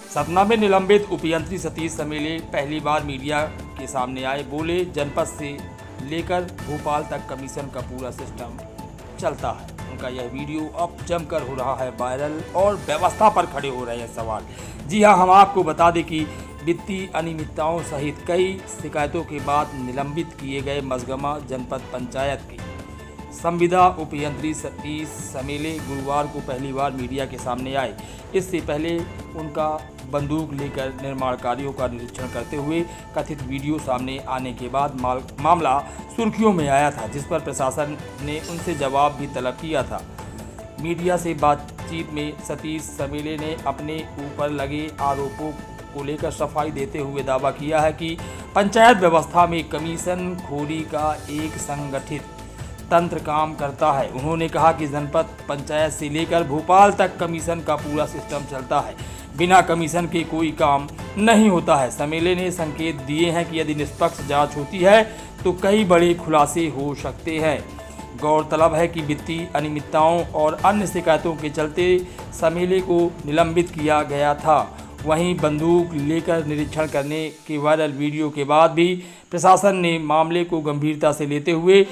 सतना में निलंबित उपयंत्री सतीश समेले पहली बार मीडिया के सामने आए। बोले, जनपद से लेकर भोपाल तक कमीशन का पूरा सिस्टम चलता है। उनका यह वीडियो अब जमकर हो रहा है वायरल और व्यवस्था पर खड़े हो रहे हैं सवाल। जी हां, हम आपको बता दें कि वित्तीय अनियमितताओं सहित कई शिकायतों के बाद निलंबित किए गए मझगमा जनपद पंचायत के संविदा उपयंत्री सतीश समेले गुरुवार को पहली बार मीडिया के सामने आए। इससे पहले उनका बंदूक लेकर निर्माण कार्यों का निरीक्षण करते हुए कथित वीडियो सामने आने के बाद मामला सुर्खियों में आया था, जिस पर प्रशासन ने उनसे जवाब भी तलब किया था। मीडिया से बातचीत में सतीश समेले ने अपने ऊपर लगे आरोपों को लेकर सफाई देते हुए दावा किया है कि पंचायत व्यवस्था में कमीशन खोरी का एक संगठित तंत्र काम करता है। उन्होंने कहा कि जनपद पंचायत से लेकर भोपाल तक कमीशन का पूरा सिस्टम चलता है, बिना कमीशन के कोई काम नहीं होता है। समेले ने संकेत दिए हैं कि यदि निष्पक्ष जांच होती है तो कई बड़े खुलासे हो सकते हैं। गौरतलब है कि वित्तीय अनियमितताओं और अन्य शिकायतों के चलते समेले को निलंबित किया गया था। वहीं बंदूक लेकर निरीक्षण करने के वायरल वीडियो के बाद भी प्रशासन ने मामले को गंभीरता से लेते हुए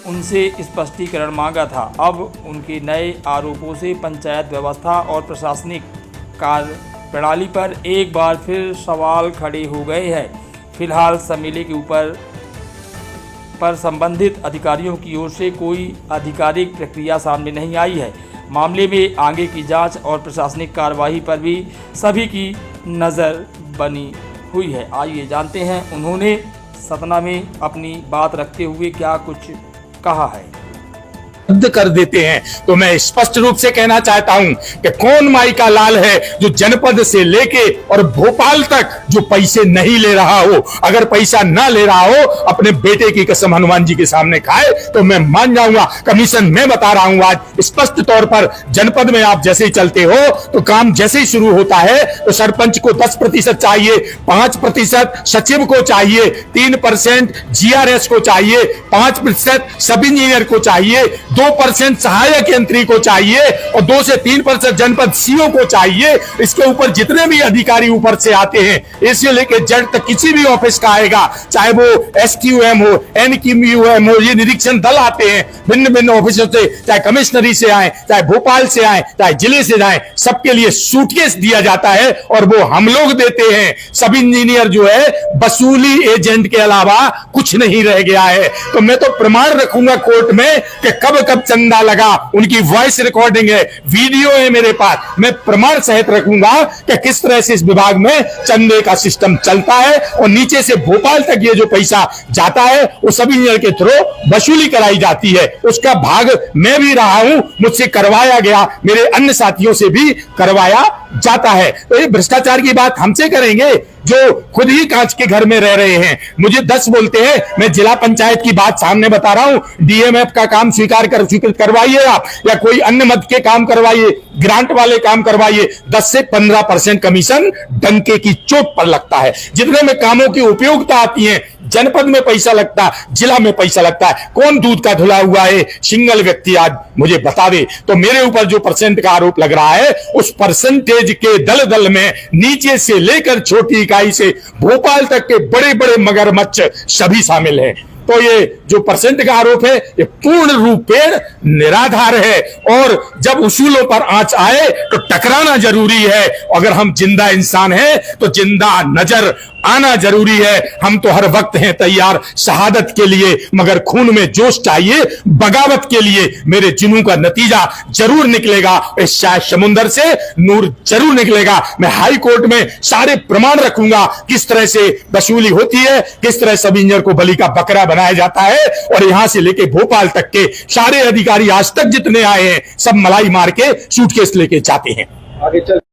उनसे स्पष्टीकरण मांगा था। अब उनके नए आरोपों से पंचायत व्यवस्था और प्रशासनिक कार्य प्रणाली पर एक बार फिर सवाल खड़े हो गए हैं। फिलहाल समेले के ऊपर संबंधित अधिकारियों की ओर से कोई आधिकारिक प्रक्रिया सामने नहीं आई है। मामले में आगे की जांच और प्रशासनिक कार्रवाई पर भी सभी की नज़र बनी हुई है। आइए जानते हैं उन्होंने सतना में अपनी बात रखते हुए क्या कुछ कहा है। रद्द कर देते हैं तो मैं स्पष्ट रूप से कहना चाहता हूं कि कौन माई का लाल है जो जनपद से लेके और भोपाल तक जो पैसे नहीं ले रहा हो। अगर पैसा ना ले रहा हो, अपने बेटे की कसम हनुमान जी के सामने खाए तो मैं मान जाऊंगा। कमीशन मैं बता रहा हूं आज स्पष्ट तौर पर, जनपद में आप जैसे ही चलते हो तो काम जैसे ही शुरू होता है तो सरपंच को 10% चाहिए, 5% सचिव को चाहिए, 3% GRS को चाहिए, 5% सब इंजीनियर को चाहिए, 2% सहायक यंत्री को चाहिए और 2 से 3% जनपद CO को चाहिए। इसके ऊपर जितने भी अधिकारी ऊपर से आते हैं, इससे लेकर जेड तक किसी भी ऑफिस का आएगा, चाहे वो SQM हो, NQM हो, ये निरीक्षण दल आते हैं भिन्न भिन्न ऑफिसों से, चाहे कमिश्नरी से आए, चाहे भोपाल से आए, चाहे जिले से जाए, सबके लिए सूटकेस दिया जाता है और वो हम लोग देते हैं। सब इंजीनियर जो है वसूली एजेंट के अलावा कुछ नहीं रह गया है। तो मैं तो प्रमाण रखूंगा कोर्ट में कि कब चंदा लगा, उनकी वॉइस रिकॉर्डिंग है, वीडियो है मेरे पास। मैं प्रमाण सहित रखूंगा कि किस तरह से इस विभाग में चंदे का सिस्टम चलता है और नीचे से भोपाल तक ये जो पैसा जाता है वो सभी इंजीनियर के थ्रू वसूली कराई जाती है। उसका भाग मैं भी रहा हूं, मुझसे करवाया गया, मेरे अन्य साथियों से भी करवाया जाता है। तो ये भ्रष्टाचार की बात हमसे करेंगे जो खुद ही कांच के घर में रह रहे हैं। मुझे 10 बोलते हैं, मैं जिला पंचायत की बात सामने बता रहा हूं। DMF का काम स्वीकृत करवाइए आप, या कोई अन्य मद के काम करवाइए, ग्रांट वाले काम करवाइए, 10 से 15% कमीशन डंके की चोट पर लगता है। जितने में कामों की उपयोगिता आती है, जनपद में पैसा लगता है, जिला में पैसा लगता है। कौन दूध का धुला हुआ है सिंगल व्यक्ति आज मुझे बता दे। तो मेरे ऊपर जो % का आरोप लग रहा है, उस परसेंटेज के दल में नीचे से लेकर छोटी इकाई से भोपाल तक के बड़े बड़े मगरमच्छ सभी शामिल हैं। तो ये जो % का आरोप है ये पूर्ण रूपेण निराधार है और जब उसूलों पर आंच आए तो टकराना जरूरी है। अगर हम जिंदा इंसान हैं तो जिंदा नजर आना जरूरी है। हम तो हर वक्त हैं तैयार शहादत के लिए, मगर खून में जोश चाहिए बगावत के लिए। मेरे जुनून का नतीजा जरूर निकलेगा, इस शायद समुंदर से नूर जरूर निकलेगा। मैं हाई कोर्ट में सारे प्रमाण रखूंगा किस तरह से वसूली होती है, किस तरह सब इंजीनियर को बलि का बकरा बनाया जाता है और यहां से लेके भोपाल तक के सारे अधिकारी आज तक जितने आए हैं सब मलाई मार के सूटकेस लेके जाते हैं। आगे चल